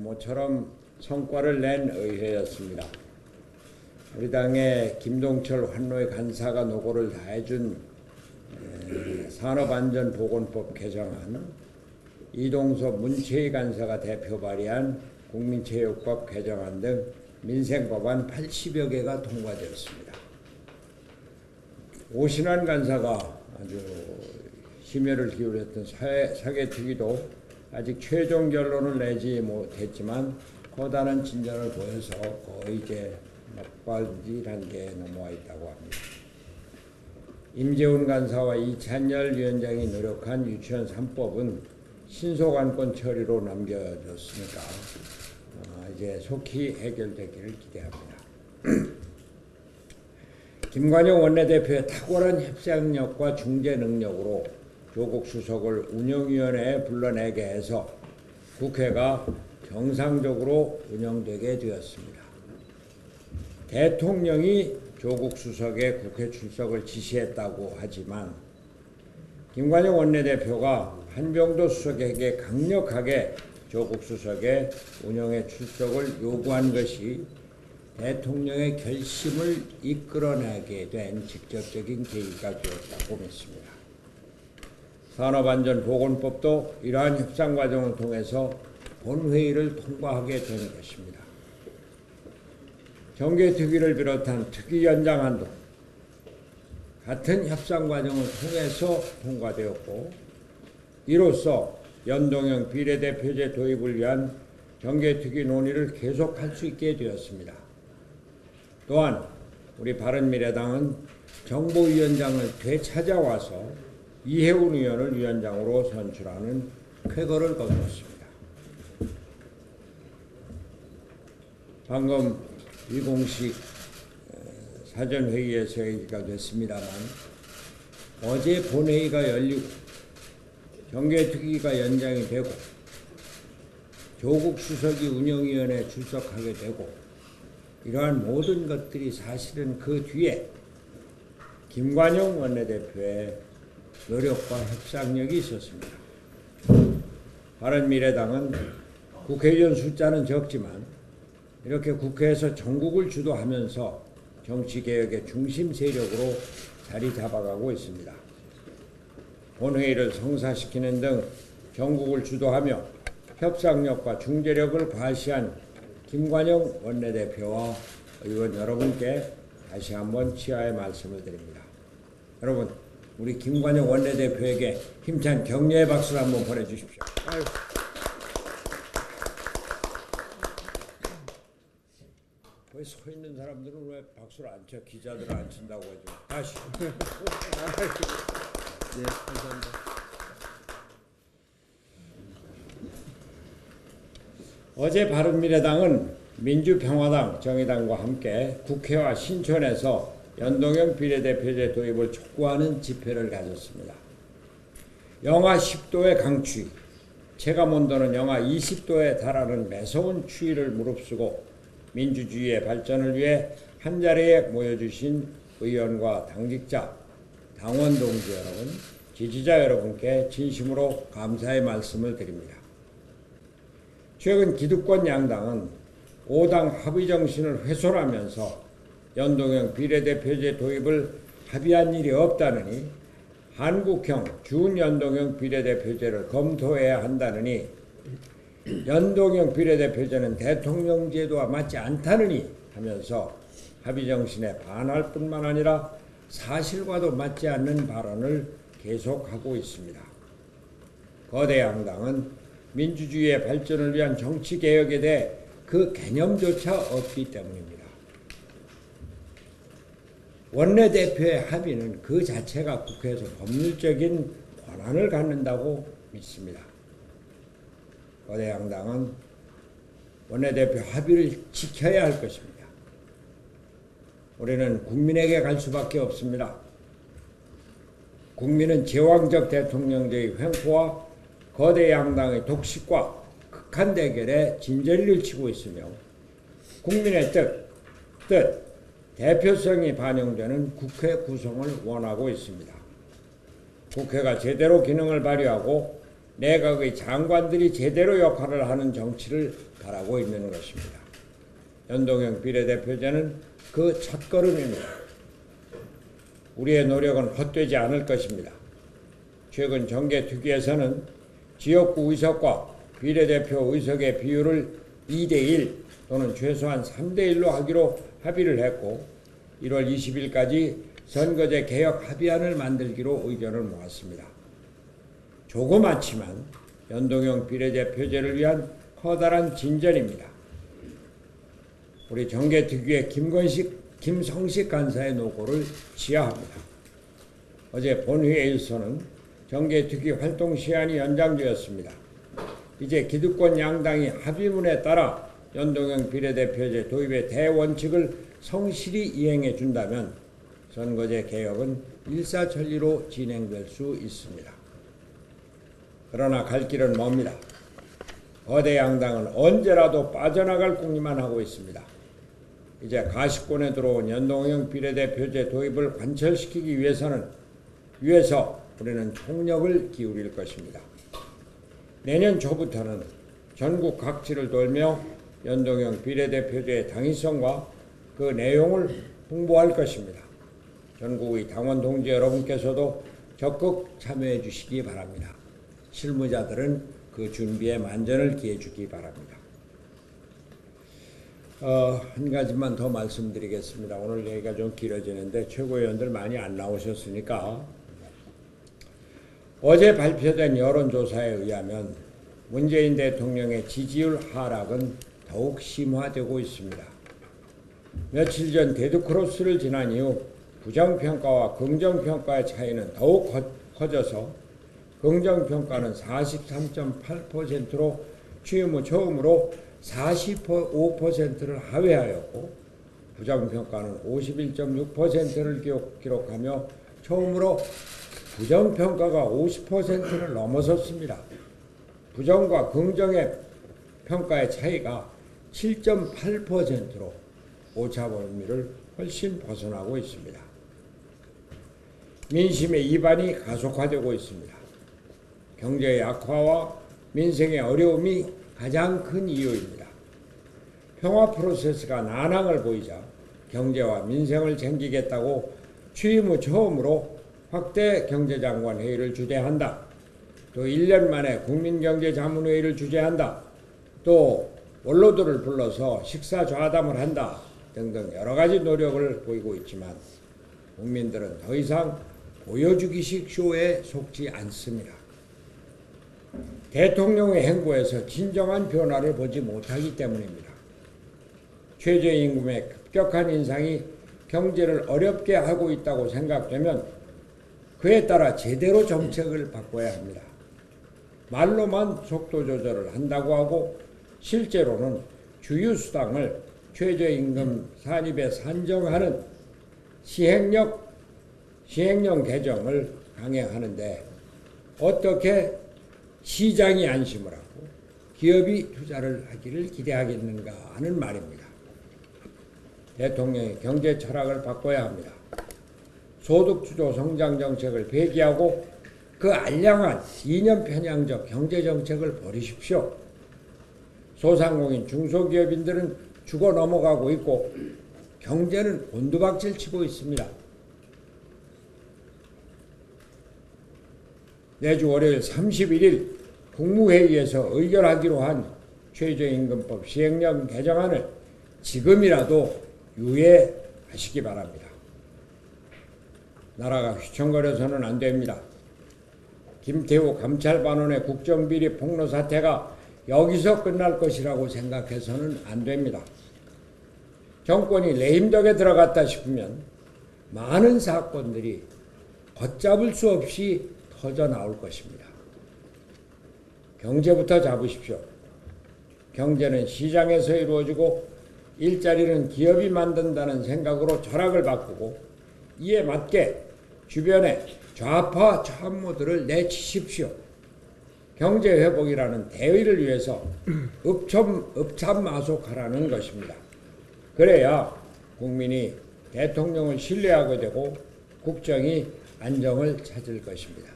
모처럼 성과를 낸 의회였습니다. 우리 당의 김동철 환노위 간사가 노고를 다해준 산업안전보건법 개정안, 이동섭 문체위 간사가 대표 발의한 국민체육법 개정안 등 민생법안 80여 개가 통과되었습니다. 오신환 간사가 아주 심혈을 기울였던 사개특위도 아직 최종 결론을 내지 못했지만 커다란 진전을 보여서 거의 이제 막바지 단계에 넘어와 있다고 합니다. 임재훈 간사와 이찬열 위원장이 노력한 유치원 3법은 신속안건 처리로 넘겨졌으니까 이제 속히 해결되기를 기대합니다. 김관영 원내대표의 탁월한 협상력과 중재 능력으로 조국 수석을 운영위원회에 불러내게 해서 국회가 정상적으로 운영되게 되었습니다. 대통령이 조국 수석의 국회 출석을 지시했다고 하지만 김관영 원내대표가 한병도 수석에게 강력하게 조국 수석의 운영에 출석을 요구한 것이 대통령의 결심을 이끌어내게 된 직접적인 계기가 되었다고 믿습니다. 산업안전보건법도 이러한 협상 과정을 통해서 본회의를 통과하게 된 것입니다. 정개특위를 비롯한 특위 연장안도 같은 협상 과정을 통해서 통과되었고, 이로써 연동형 비례대표제 도입을 위한 정개특위 논의를 계속할 수 있게 되었습니다. 또한 우리 바른미래당은 정보위원장을 되찾아와서 이해운 의원을 위원장으로 선출하는 쾌거를 거두었습니다. 방금 비공식 사전회의에서 얘기가 됐습니다만 어제 본회의가 열리고 정개특위가 연장이 되고 조국 수석이 운영위원회에 출석하게 되고 이러한 모든 것들이 사실은 그 뒤에 김관영 원내대표의 노력과 협상력이 있었습니다. 바른미래당은 국회의원 숫자는 적지만 이렇게 국회에서 전국을 주도하면서 정치개혁의 중심 세력으로 자리 잡아가고 있습니다. 본회의를 성사시키는 등 전국을 주도하며 협상력과 중재력을 과시한 김관영 원내대표와 의원 여러분께 다시 한번 치하의 말씀을 드립니다. 여러분, 우리 김관영 원내대표에게 힘찬 격려의 박수를 한번 보내주십시오. 거기 서 있는 사람들은 왜 박수를 안 쳐? 기자들은 안 친다고 하죠. 다시. 네, 감사합니다. 어제 바른미래당은 민주평화당, 정의당과 함께 국회와 신촌에서 연동형 비례대표제 도입을 촉구하는 집회를 가졌습니다. 영하 10도의 강추위, 체감온도는 영하 20도에 달하는 매서운 추위를 무릅쓰고 민주주의의 발전을 위해 한자리에 모여주신 의원과 당직자, 당원 동지 여러분, 지지자 여러분께 진심으로 감사의 말씀을 드립니다. 최근 기득권 양당은 5당 합의 정신을 훼손하면서 연동형 비례대표제 도입을 합의한 일이 없다느니, 한국형 준연동형 비례대표제를 검토해야 한다느니, 연동형 비례대표제는 대통령제도와 맞지 않다느니 하면서 합의 정신에 반할 뿐만 아니라 사실과도 맞지 않는 발언을 계속하고 있습니다. 거대 양당은 민주주의의 발전을 위한 정치개혁에 대해 그 개념조차 없기 때문입니다. 원내대표의 합의는 그 자체가 국회에서 법률적인 권한을 갖는다고 믿습니다. 거대 양당은 원내대표 합의를 지켜야 할 것입니다. 우리는 국민에게 갈 수밖에 없습니다. 국민은 제왕적 대통령제의 횡포와 거대 양당의 독식과 극한 대결에 진저리를 치고 있으며 국민의 뜻, 대표성이 반영되는 국회 구성을 원하고 있습니다. 국회가 제대로 기능을 발휘하고 내각의 장관들이 제대로 역할을 하는 정치를 바라고 있는 것입니다. 연동형 비례대표제는 그 첫걸음입니다. 우리의 노력은 헛되지 않을 것입니다. 최근 정계특위에서는 지역구 의석과 비례대표 의석의 비율을 2대1 또는 최소한 3대1로 하기로 합의를 했고 1월 20일까지 선거제 개혁 합의안을 만들기로 의견을 모았습니다. 조그맣지만 연동형 비례대표제를 위한 커다란 진전입니다. 우리 정계특위의 김성식 간사의 노고를 지하합니다. 어제 본회의에서는 정계특위 활동 시한이 연장되었습니다. 이제 기득권 양당이 합의문에 따라 연동형 비례대표제 도입의 대원칙을 성실히 이행해 준다면 선거제 개혁은 일사천리로 진행될 수 있습니다. 그러나 갈 길은 멉니다. 거대 양당은 언제라도 빠져나갈 궁리만 하고 있습니다. 이제 가시권에 들어온 연동형 비례대표제 도입을 관철시키기 위해서 우리는 총력을 기울일 것입니다. 내년 초부터는 전국 각지를 돌며 연동형 비례대표제의 당위성과 그 내용을 홍보할 것입니다. 전국의 당원 동지 여러분께서도 적극 참여해 주시기 바랍니다. 실무자들은 그 준비에 만전을 기해 주기 바랍니다. 한 가지만 더 말씀드리겠습니다. 오늘 얘기가 좀 길어지는데 최고위원들 많이 안 나오셨으니까 어제 발표된 여론조사에 의하면 문재인 대통령의 지지율 하락은 더욱 심화되고 있습니다. 며칠 전 데드크로스를 지난 이후 부정평가와 긍정평가의 차이는 더욱 커져서 긍정평가는 43.8%로 취임 후 처음으로 45%를 하회하였고 부정평가는 51.6%를 기록하며 처음으로 부정평가가 50%를 넘어섰습니다. 부정과 긍정의 평가의 차이가 7.8%로 오차 범위를 훨씬 벗어나고 있습니다. 민심의 이반이 가속화되고 있습니다. 경제의 악화와 민생의 어려움이 가장 큰 이유입니다. 평화 프로세스가 난항을 보이자 경제와 민생을 챙기겠다고 취임 후 처음으로 확대 경제장관 회의를 주재한다. 또 1년 만에 국민경제자문회의를 주재한다. 또 원로들을 불러서 식사좌담을 한다. 등등 여러 가지 노력을 보이고 있지만 국민들은 더 이상 보여주기식 쇼에 속지 않습니다. 대통령의 행보에서 진정한 변화를 보지 못하기 때문입니다. 최저임금의 급격한 인상이 경제를 어렵게 하고 있다고 생각되면 그에 따라 제대로 정책을 바꿔야 합니다. 말로만 속도 조절을 한다고 하고 실제로는 주유수당을 최저임금 산입에 산정하는 시행령 개정을 강행하는데 어떻게 시장이 안심을 하고 기업이 투자를 하기를 기대하겠는가 하는 말입니다. 대통령의 경제 철학을 바꿔야 합니다. 소득주도 성장 정책을 폐기하고 그 알량한 이념 편향적 경제 정책을 버리십시오. 소상공인 중소기업인들은 죽어 넘어가고 있고 경제는 곤두박질 치고 있습니다. 내주 월요일 31일 국무회의에서 의결하기로 한 최저임금법 시행령 개정안을 지금이라도 유예하시기 바랍니다. 나라가 휘청거려서는 안 됩니다. 김태우 감찰반원의 국정비리 폭로 사태가 여기서 끝날 것이라고 생각해서는 안 됩니다. 정권이 레임덕에 들어갔다 싶으면 많은 사건들이 걷잡을 수 없이 터져 나올 것입니다. 경제부터 잡으십시오. 경제는 시장에서 이루어지고 일자리는 기업이 만든다는 생각으로 철학을 바꾸고 이에 맞게 주변에 좌파 참모들을 내치십시오. 경제회복이라는 대의를 위해서 읍참마속하라는 것입니다. 그래야 국민이 대통령을 신뢰하게 되고 국정이 안정을 찾을 것입니다.